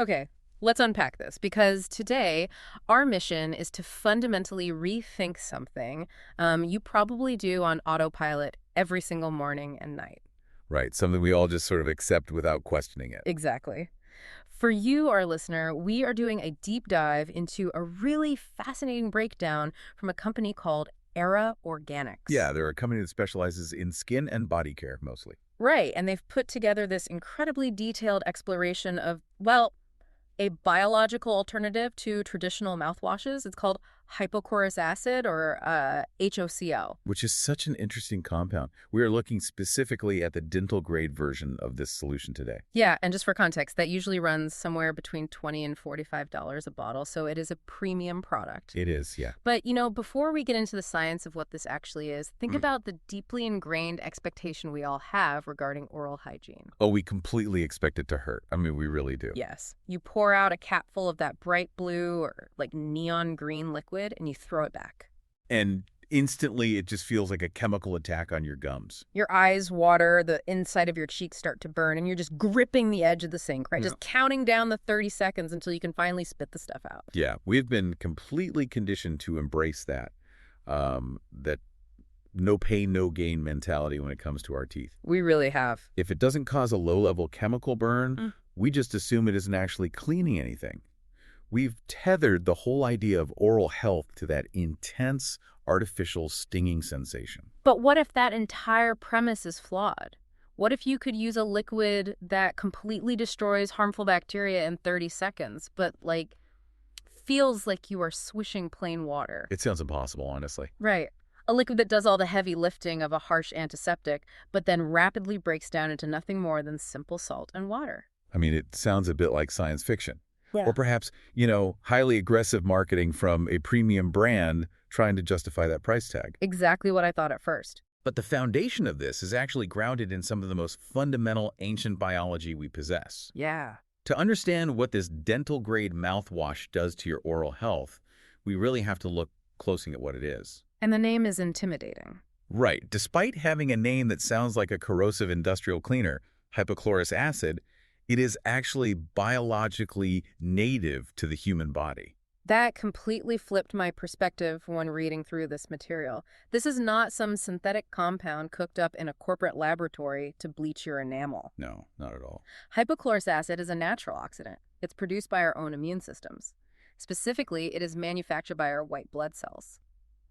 Okay, let's unpack this because today our mission is to fundamentally rethink something you probably do on autopilot every single morning and night. Right, something we all just sort of accept without questioning it. Exactly. For you, our listener, we are doing a deep dive into a really fascinating breakdown from a company called Era Organics. Yeah, they're a company that specializes in skin and body care, mostly. Right, and they've put together this incredibly detailed exploration of, well, a biological alternative to traditional mouthwashes. It's called hypochlorous acid or HOCl. Which is such an interesting compound. We are looking specifically at the dental-grade version of this solution today. Yeah, and just for context, that usually runs somewhere between $20 and $45 a bottle, so it is a premium product. It is, yeah. But, before we get into the science of what this actually is, think about the deeply ingrained expectation we all have regarding oral hygiene. Oh, we completely expect it to hurt. I mean, we really do. Yes. You pour out a capful of that bright blue or like neon green liquid and you throw it back. And instantly, it just feels like a chemical attack on your gums. Your eyes water, the inside of your cheeks start to burn, and you're just gripping the edge of the sink, right? Yeah. Just counting down the 30 seconds until you can finally spit the stuff out. Yeah, we've been completely conditioned to embrace that no pain, no gain mentality when it comes to our teeth. We really have. If it doesn't cause a low-level chemical burn, we just assume it isn't actually cleaning anything. We've tethered the whole idea of oral health to that intense, artificial stinging sensation. But what if that entire premise is flawed? What if you could use a liquid that completely destroys harmful bacteria in 30 seconds, but, feels like you are swishing plain water? It sounds impossible, honestly. Right. A liquid that does all the heavy lifting of a harsh antiseptic, but then rapidly breaks down into nothing more than simple salt and water. I mean, it sounds a bit like science fiction. Yeah. Or perhaps, highly aggressive marketing from a premium brand trying to justify that price tag. Exactly what I thought at first. But the foundation of this is actually grounded in some of the most fundamental ancient biology we possess. Yeah. To understand what this dental-grade mouthwash does to your oral health, we really have to look closely at what it is. And the name is intimidating. Right. Despite having a name that sounds like a corrosive industrial cleaner, hypochlorous acid, it is actually biologically native to the human body. That completely flipped my perspective when reading through this material. This is not some synthetic compound cooked up in a corporate laboratory to bleach your enamel. No, not at all. Hypochlorous acid is a natural oxidant. It's produced by our own immune systems. Specifically, it is manufactured by our white blood cells.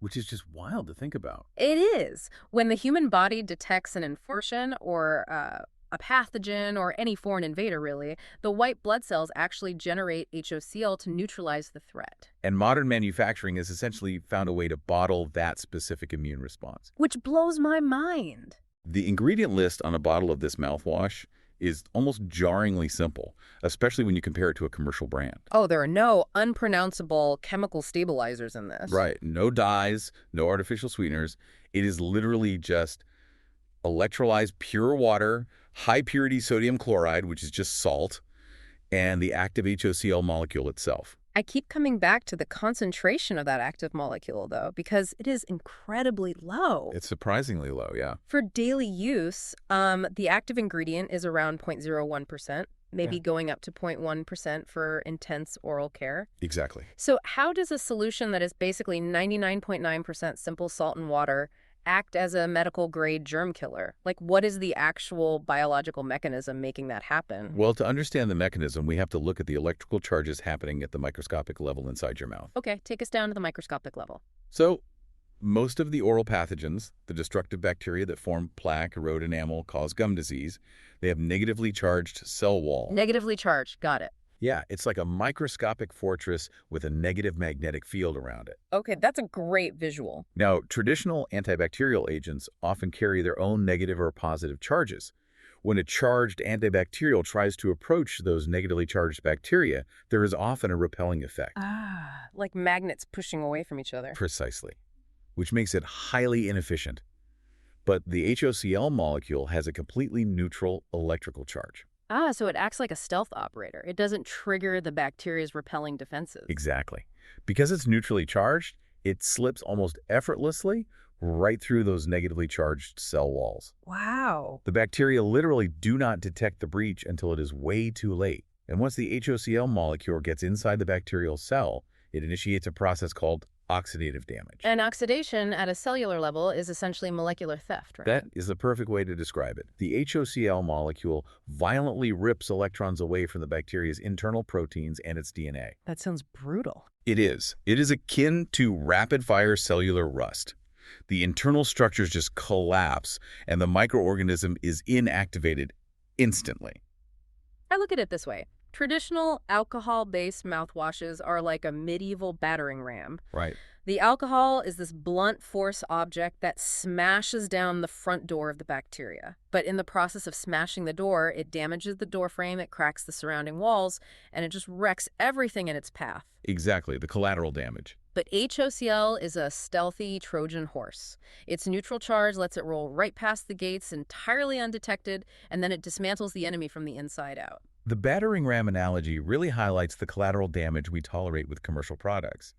Which is just wild to think about. It is. When the human body detects an infection or a pathogen or any foreign invader, really, the white blood cells actually generate HOCl to neutralize the threat. And modern manufacturing has essentially found a way to bottle that specific immune response. Which blows my mind. The ingredient list on a bottle of this mouthwash is almost jarringly simple, especially when you compare it to a commercial brand. Oh, there are no unpronounceable chemical stabilizers in this. Right. No dyes, no artificial sweeteners. It is literally just electrolyzed pure water, high-purity sodium chloride, which is just salt, and the active HOCl molecule itself. I keep coming back to the concentration of that active molecule, though, because it is incredibly low. It's surprisingly low, yeah. For daily use, the active ingredient is around 0.01%, maybe going up to 0.1% for intense oral care. Exactly. So how does a solution that is basically 99.9% simple salt and water act as a medical-grade germ killer? Like, what is the actual biological mechanism making that happen? Well, to understand the mechanism, we have to look at the electrical charges happening at the microscopic level inside your mouth. Okay, take us down to the microscopic level. So, most of the oral pathogens, the destructive bacteria that form plaque, erode enamel, cause gum disease, they have negatively charged cell wall. Negatively charged, got it. Yeah, it's like a microscopic fortress with a negative magnetic field around it. Okay, that's a great visual. Now, traditional antibacterial agents often carry their own negative or positive charges. When a charged antibacterial tries to approach those negatively charged bacteria, there is often a repelling effect. Ah, like magnets pushing away from each other. Precisely, which makes it highly inefficient. But the HOCl molecule has a completely neutral electrical charge. Ah, so it acts like a stealth operator. It doesn't trigger the bacteria's repelling defenses. Exactly. Because it's neutrally charged, it slips almost effortlessly right through those negatively charged cell walls. Wow. The bacteria literally do not detect the breach until it is way too late. And once the HOCl molecule gets inside the bacterial cell, it initiates a process called oxidative damage. And oxidation at a cellular level is essentially molecular theft, right? That is the perfect way to describe it. The HOCl molecule violently rips electrons away from the bacteria's internal proteins and its DNA. That sounds brutal. It is. It is akin to rapid-fire cellular rust. The internal structures just collapse, and the microorganism is inactivated instantly. I look at it this way. Traditional alcohol-based mouthwashes are like a medieval battering ram. Right. The alcohol is this blunt force object that smashes down the front door of the bacteria. But in the process of smashing the door, it damages the door frame, it cracks the surrounding walls, and it just wrecks everything in its path. Exactly, the collateral damage. But HOCl is a stealthy Trojan horse. Its neutral charge lets it roll right past the gates entirely undetected, and then it dismantles the enemy from the inside out. The battering ram analogy really highlights the collateral damage we tolerate with commercial products.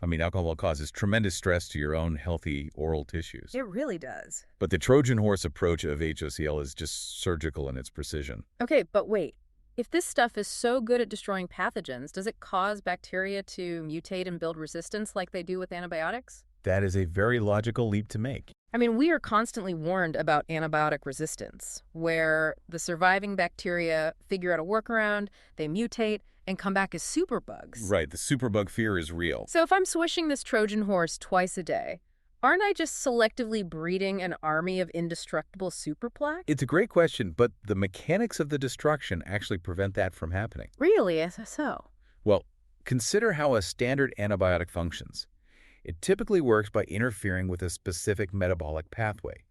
I mean, alcohol causes tremendous stress to your own healthy oral tissues. It really does. But the Trojan horse approach of HOCl is just surgical in its precision. Okay, but wait. If this stuff is so good at destroying pathogens, does it cause bacteria to mutate and build resistance like they do with antibiotics? That is a very logical leap to make. I mean, we are constantly warned about antibiotic resistance, where the surviving bacteria figure out a workaround, they mutate, and come back as superbugs. Right, the superbug fear is real. So if I'm swishing this Trojan horse twice a day, aren't I just selectively breeding an army of indestructible superplaque? It's a great question, but the mechanics of the destruction actually prevent that from happening. Really? So? Well, consider how a standard antibiotic functions. It typically works by interfering with a specific metabolic pathway,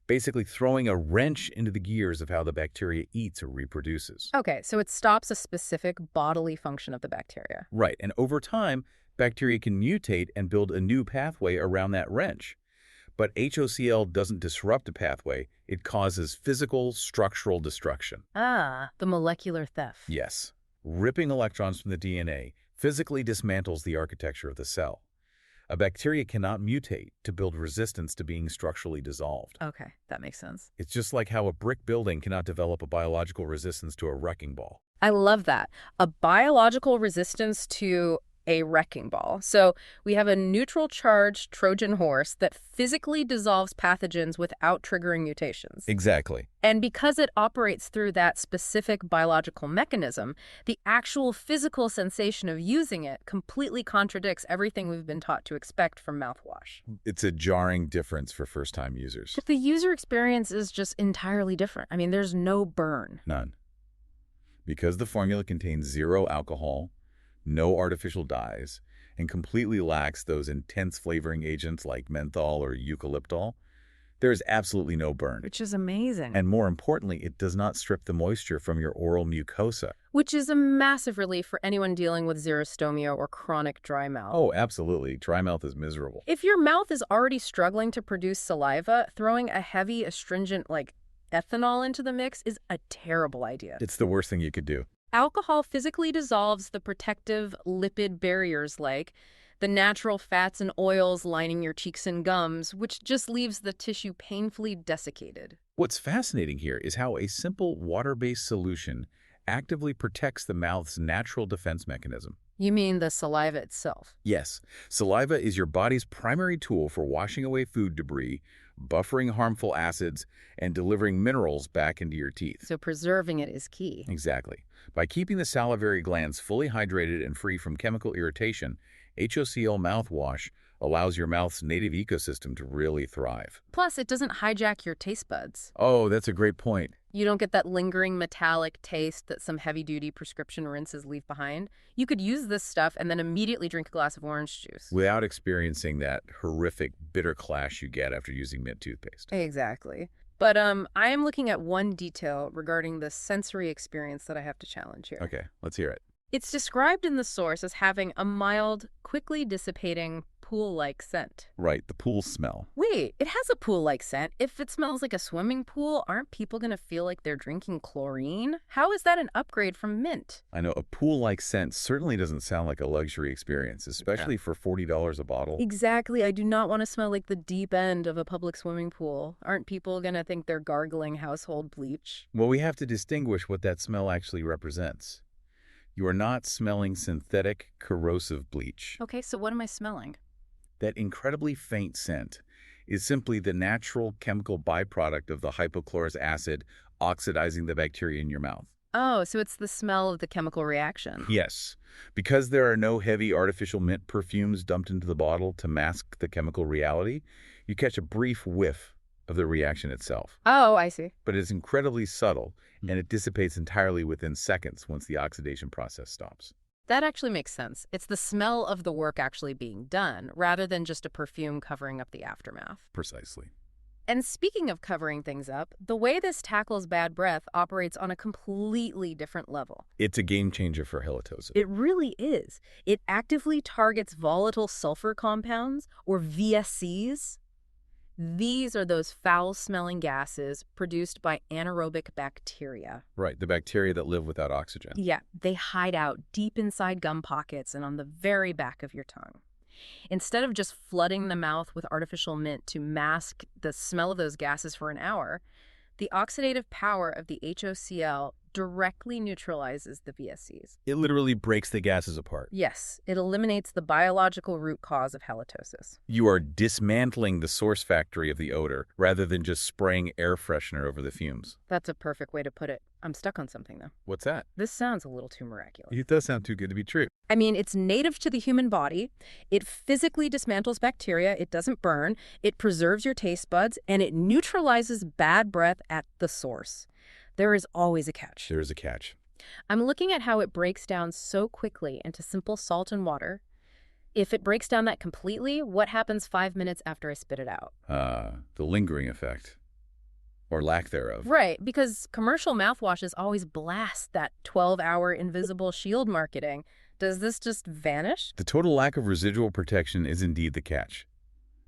basically throwing a wrench into the gears of how the bacteria eats or reproduces. Okay, so it stops a specific bodily function of the bacteria. Right, and over time, bacteria can mutate and build a new pathway around that wrench. But HOCl doesn't disrupt a pathway, it causes physical, structural destruction. Ah, the molecular theft. Yes, ripping electrons from the DNA physically dismantles the architecture of the cell. A bacteria cannot mutate to build resistance to being structurally dissolved. Okay, that makes sense. It's just like how a brick building cannot develop a biological resistance to a wrecking ball. I love that. A biological resistance to a wrecking ball. So we have a neutral charged Trojan horse that physically dissolves pathogens without triggering mutations. Exactly. And because it operates through that specific biological mechanism, the actual physical sensation of using it completely contradicts everything we've been taught to expect from mouthwash. It's a jarring difference for first-time users. But the user experience is just entirely different. I mean, there's no burn. None. Because the formula contains zero alcohol, no artificial dyes, and completely lacks those intense flavoring agents like menthol or eucalyptol, there is absolutely no burn. Which is amazing. And more importantly, it does not strip the moisture from your oral mucosa. Which is a massive relief for anyone dealing with xerostomia or chronic dry mouth. Oh, absolutely. Dry mouth is miserable. If your mouth is already struggling to produce saliva, throwing a heavy astringent like ethanol into the mix is a terrible idea. It's the worst thing you could do. Alcohol physically dissolves the protective lipid barriers like the natural fats and oils lining your cheeks and gums, which just leaves the tissue painfully desiccated. What's fascinating here is how a simple water-based solution actively protects the mouth's natural defense mechanism. You mean the saliva itself? Yes, saliva is your body's primary tool for washing away food debris, buffering harmful acids, and delivering minerals back into your teeth. So preserving it is key. Exactly. By keeping the salivary glands fully hydrated and free from chemical irritation, HOCl mouthwash allows your mouth's native ecosystem to really thrive. Plus, it doesn't hijack your taste buds. Oh, that's a great point. You don't get that lingering metallic taste that some heavy-duty prescription rinses leave behind. You could use this stuff and then immediately drink a glass of orange juice. Without experiencing that horrific bitter clash you get after using mint toothpaste. Exactly. But I am looking at one detail regarding the sensory experience that I have to challenge here. Okay, let's hear it. It's described in the source as having a mild, quickly dissipating, pool-like scent. Right, the pool smell. Wait, it has a pool-like scent. If it smells like a swimming pool, aren't people going to feel like they're drinking chlorine? How is that an upgrade from mint? I know, a pool-like scent certainly doesn't sound like a luxury experience, especially for $40 a bottle. Exactly. I do not want to smell like the deep end of a public swimming pool. Aren't people going to think they're gargling household bleach? Well, we have to distinguish what that smell actually represents. You are not smelling synthetic corrosive bleach. Okay, so what am I smelling? That incredibly faint scent is simply the natural chemical byproduct of the hypochlorous acid oxidizing the bacteria in your mouth. Oh, so it's the smell of the chemical reaction. Yes, because there are no heavy artificial mint perfumes dumped into the bottle to mask the chemical reality, you catch a brief whiff of the reaction itself. Oh, I see. But it's incredibly subtle, and it dissipates entirely within seconds once the oxidation process stops. That actually makes sense. It's the smell of the work actually being done, rather than just a perfume covering up the aftermath. Precisely. And speaking of covering things up, the way this tackles bad breath operates on a completely different level. It's a game changer for halitosis. It really is. It actively targets volatile sulfur compounds, or VSCs. These are those foul-smelling gases produced by anaerobic bacteria. Right, the bacteria that live without oxygen. Yeah, they hide out deep inside gum pockets and on the very back of your tongue. Instead of just flooding the mouth with artificial mint to mask the smell of those gases for an hour, the oxidative power of the HOCl directly neutralizes the VSCs. It literally breaks the gases apart. Yes, it eliminates the biological root cause of halitosis. You are dismantling the source factory of the odor rather than just spraying air freshener over the fumes. That's a perfect way to put it. I'm stuck on something, though. What's that? This sounds a little too miraculous. It does sound too good to be true. I mean, it's native to the human body. It physically dismantles bacteria. It doesn't burn. It preserves your taste buds, and it neutralizes bad breath at the source. There is always a catch. There is a catch. I'm looking at how it breaks down so quickly into simple salt and water. If it breaks down that completely, what happens 5 minutes after I spit it out? The lingering effect. Or lack thereof. Right, because commercial mouthwashes always blast that 12-hour invisible shield marketing. Does this just vanish? The total lack of residual protection is indeed the catch.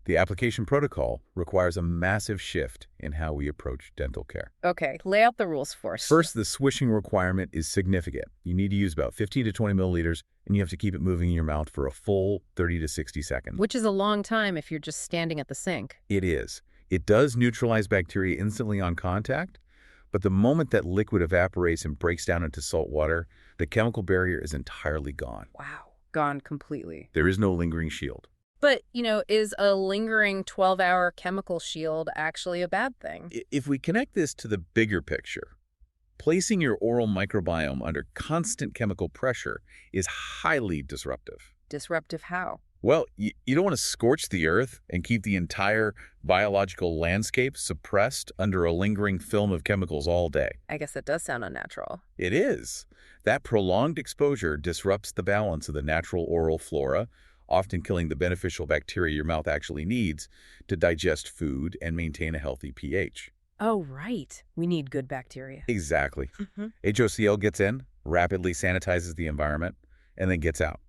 The application protocol requires a massive shift in how we approach dental care. Okay, lay out the rules for us. First, the swishing requirement is significant. You need to use about 15 to 20 milliliters, and you have to keep it moving in your mouth for a full 30 to 60 seconds. Which is a long time if you're just standing at the sink. It is. It does neutralize bacteria instantly on contact, but the moment that liquid evaporates and breaks down into salt water, the chemical barrier is entirely gone. Wow, gone completely. There is no lingering shield. But, is a lingering 12-hour chemical shield actually a bad thing? If we connect this to the bigger picture, placing your oral microbiome under constant chemical pressure is highly disruptive. Disruptive how? Well, you don't want to scorch the earth and keep the entire biological landscape suppressed under a lingering film of chemicals all day. I guess that does sound unnatural. It is. That prolonged exposure disrupts the balance of the natural oral flora, often killing the beneficial bacteria your mouth actually needs to digest food and maintain a healthy pH. Oh, right. We need good bacteria. Exactly. HOCl gets in, rapidly sanitizes the environment, and then gets out.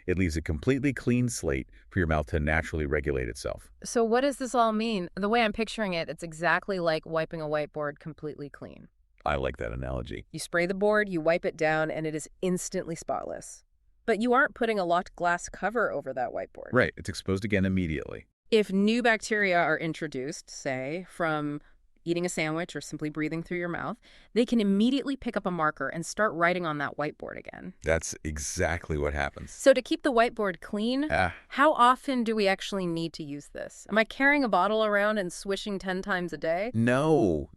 It leaves a completely clean slate for your mouth to naturally regulate itself. So what does this all mean? The way I'm picturing it, it's exactly like wiping a whiteboard completely clean. I like that analogy. You spray the board, you wipe it down, and it is instantly spotless. But you aren't putting a locked glass cover over that whiteboard. Right. It's exposed again immediately. If new bacteria are introduced, say, from eating a sandwich or simply breathing through your mouth, they can immediately pick up a marker and start writing on that whiteboard again. That's exactly what happens. So to keep the whiteboard clean, how often do we actually need to use this? Am I carrying a bottle around and swishing 10 times a day? No.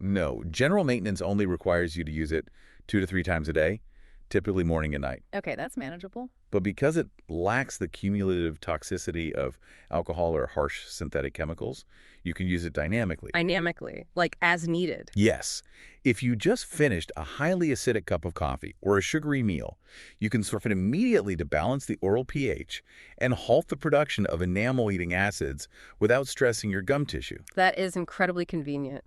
General maintenance only requires you to use it 2 to 3 times a day, typically morning and night. Okay, that's manageable. But because it lacks the cumulative toxicity of alcohol or harsh synthetic chemicals, you can use it dynamically. Dynamically, like as needed. Yes. If you just finished a highly acidic cup of coffee or a sugary meal, you can surf it immediately to balance the oral pH and halt the production of enamel-eating acids without stressing your gum tissue. That is incredibly convenient.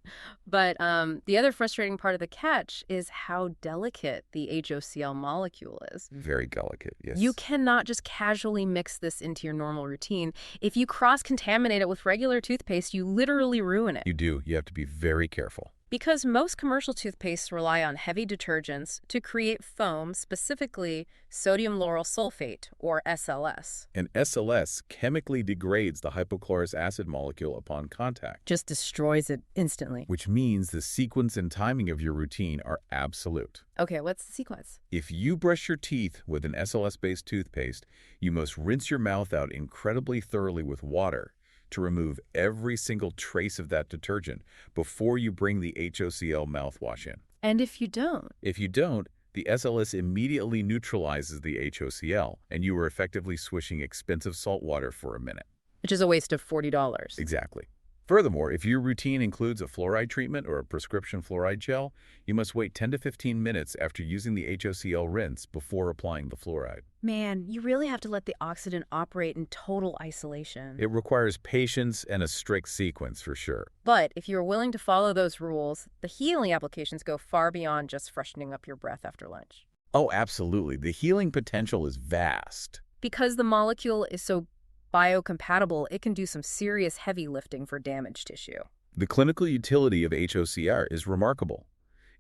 But the other frustrating part of the catch is how delicate the HOCl molecule is. Very delicate, yes. You cannot just casually mix this into your normal routine. If you cross-contaminate it with regular toothpaste, you literally ruin it. You do. You have to be very careful. Because most commercial toothpastes rely on heavy detergents to create foam, specifically sodium lauryl sulfate, or SLS. And SLS chemically degrades the hypochlorous acid molecule upon contact, Just destroys it instantly. which means the sequence and timing of your routine are absolute. Okay, what's the sequence? If you brush your teeth with an SLS-based toothpaste, you must rinse your mouth out incredibly thoroughly with water to remove every single trace of that detergent before you bring the HOCl mouthwash in. And if you don't? If you don't, the SLS immediately neutralizes the HOCl, and you are effectively swishing expensive salt water for a minute. Which is a waste of $40. Exactly. Furthermore, if your routine includes a fluoride treatment or a prescription fluoride gel, you must wait 10 to 15 minutes after using the HOCl rinse before applying the fluoride. Man, you really have to let the oxidant operate in total isolation. It requires patience and a strict sequence for sure. But if you're willing to follow those rules, the healing applications go far beyond just freshening up your breath after lunch. Oh, absolutely. The healing potential is vast. Because the molecule is so biocompatible, it can do some serious heavy lifting for damaged tissue. The clinical utility of HOCr is remarkable.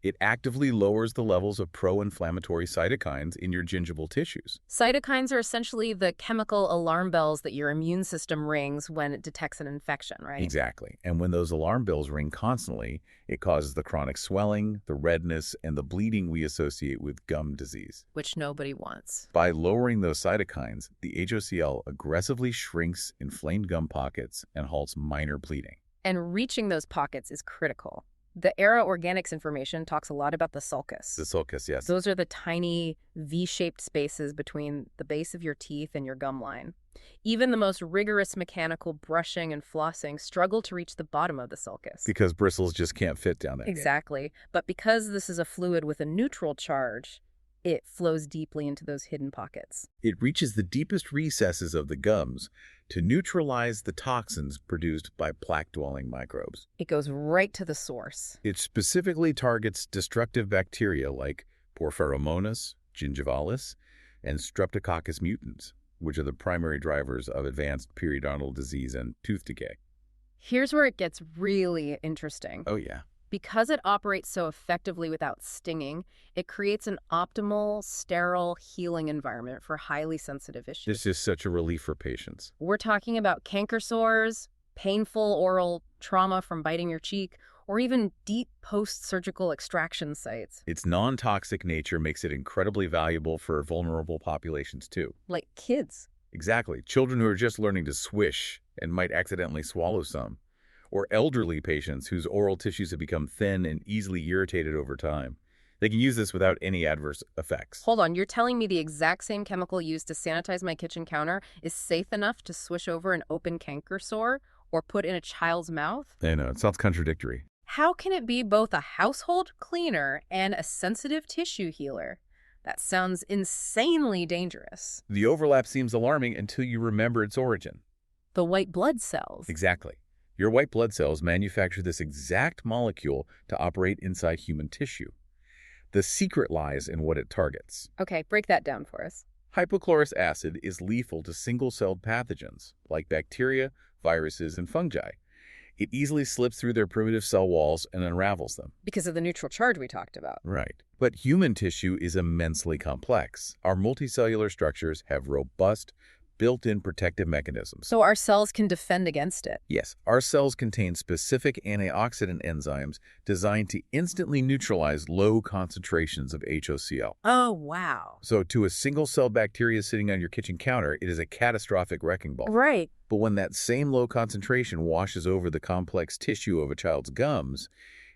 It actively lowers the levels of pro-inflammatory cytokines in your gingival tissues. Cytokines are essentially the chemical alarm bells that your immune system rings when it detects an infection, right? Exactly. And when those alarm bells ring constantly, it causes the chronic swelling, the redness, and the bleeding we associate with gum disease. Which nobody wants. By lowering those cytokines, the HOCl aggressively shrinks inflamed gum pockets and halts minor bleeding. And reaching those pockets is critical. The Era Organics information talks a lot about the sulcus. The sulcus, yes. Those are the tiny V-shaped spaces between the base of your teeth and your gum line. Even the most rigorous mechanical brushing and flossing struggle to reach the bottom of the sulcus. Because bristles just can't fit down there. Exactly. But because this is a fluid with a neutral charge, it flows deeply into those hidden pockets. It reaches the deepest recesses of the gums to neutralize the toxins produced by plaque-dwelling microbes. It goes right to the source. It specifically targets destructive bacteria like Porphyromonas, gingivalis, and Streptococcus mutans, which are the primary drivers of advanced periodontal disease and tooth decay. Here's where it gets really interesting. Oh, yeah. Because it operates so effectively without stinging, it creates an optimal, sterile healing environment for highly sensitive issues. This is such a relief for patients. We're talking about canker sores, painful oral trauma from biting your cheek, or even deep post-surgical extraction sites. Its non-toxic nature makes it incredibly valuable for vulnerable populations, too. Like kids. Exactly. Children who are just learning to swish and might accidentally swallow some. Or elderly patients whose oral tissues have become thin and easily irritated over time. They can use this without any adverse effects. Hold on, you're telling me the exact same chemical used to sanitize my kitchen counter is safe enough to swish over an open canker sore or put in a child's mouth? I know, it sounds contradictory. How can it be both a household cleaner and a sensitive tissue healer? That sounds insanely dangerous. The overlap seems alarming until you remember its origin. The white blood cells. Exactly. Your white blood cells manufacture this exact molecule to operate inside human tissue. The secret lies in what it targets. Okay, break that down for us. Hypochlorous acid is lethal to single-celled pathogens like bacteria, viruses, and fungi. It easily slips through their primitive cell walls and unravels them. Because of the neutral charge we talked about. Right. But human tissue is immensely complex. Our multicellular structures have robust, built-in protective mechanisms. So our cells can defend against it. Yes, our cells contain specific antioxidant enzymes designed to instantly neutralize low concentrations of HOCl. Oh, wow. So to a single-cell bacteria sitting on your kitchen counter, it is a catastrophic wrecking ball. Right. But when that same low concentration washes over the complex tissue of a child's gums,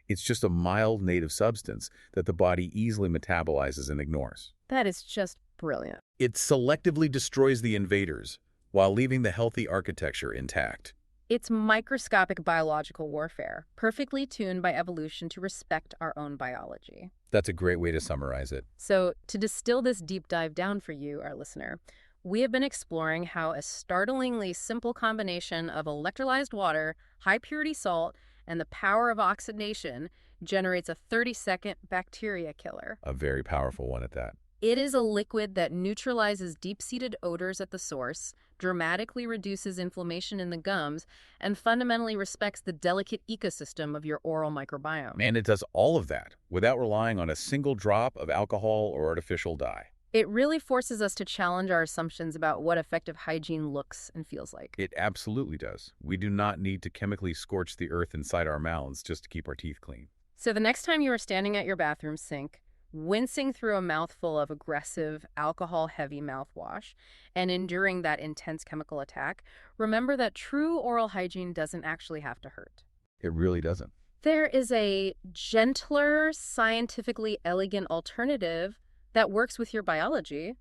it's just a mild native substance that the body easily metabolizes and ignores. That is just brilliant. It selectively destroys the invaders while leaving the healthy architecture intact. It's microscopic biological warfare, perfectly tuned by evolution to respect our own biology. That's a great way to summarize it. So, to distill this deep dive down for you, our listener, we have been exploring how a startlingly simple combination of electrolyzed water, high-purity salt, and the power of oxidation generates a 30-second bacteria killer. A very powerful one at that. It is a liquid that neutralizes deep-seated odors at the source, dramatically reduces inflammation in the gums, and fundamentally respects the delicate ecosystem of your oral microbiome. And it does all of that without relying on a single drop of alcohol or artificial dye. It really forces us to challenge our assumptions about what effective hygiene looks and feels like. It absolutely does. We do not need to chemically scorch the earth inside our mouths just to keep our teeth clean. So the next time you are standing at your bathroom sink, wincing through a mouthful of aggressive, alcohol-heavy mouthwash, and enduring that intense chemical attack, remember that true oral hygiene doesn't actually have to hurt. It really doesn't. There is a gentler, scientifically elegant alternative that works with your biology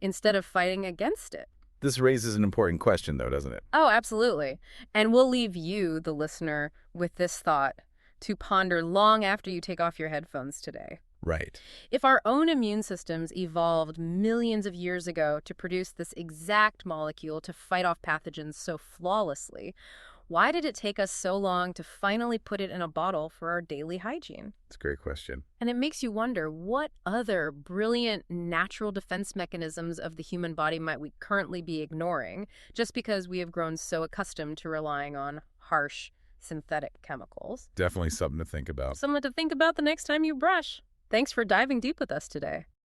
instead of fighting against it. This raises an important question, though, doesn't it? Oh, absolutely. And we'll leave you, the listener, with this thought to ponder long after you take off your headphones today. Right. If our own immune systems evolved millions of years ago to produce this exact molecule to fight off pathogens so flawlessly, why did it take us so long to finally put it in a bottle for our daily hygiene? It's a great question. And it makes you wonder, what other brilliant natural defense mechanisms of the human body might we currently be ignoring just because we have grown so accustomed to relying on harsh synthetic chemicals? Definitely something to think about. Something to think about the next time you brush. Thanks for diving deep with us today.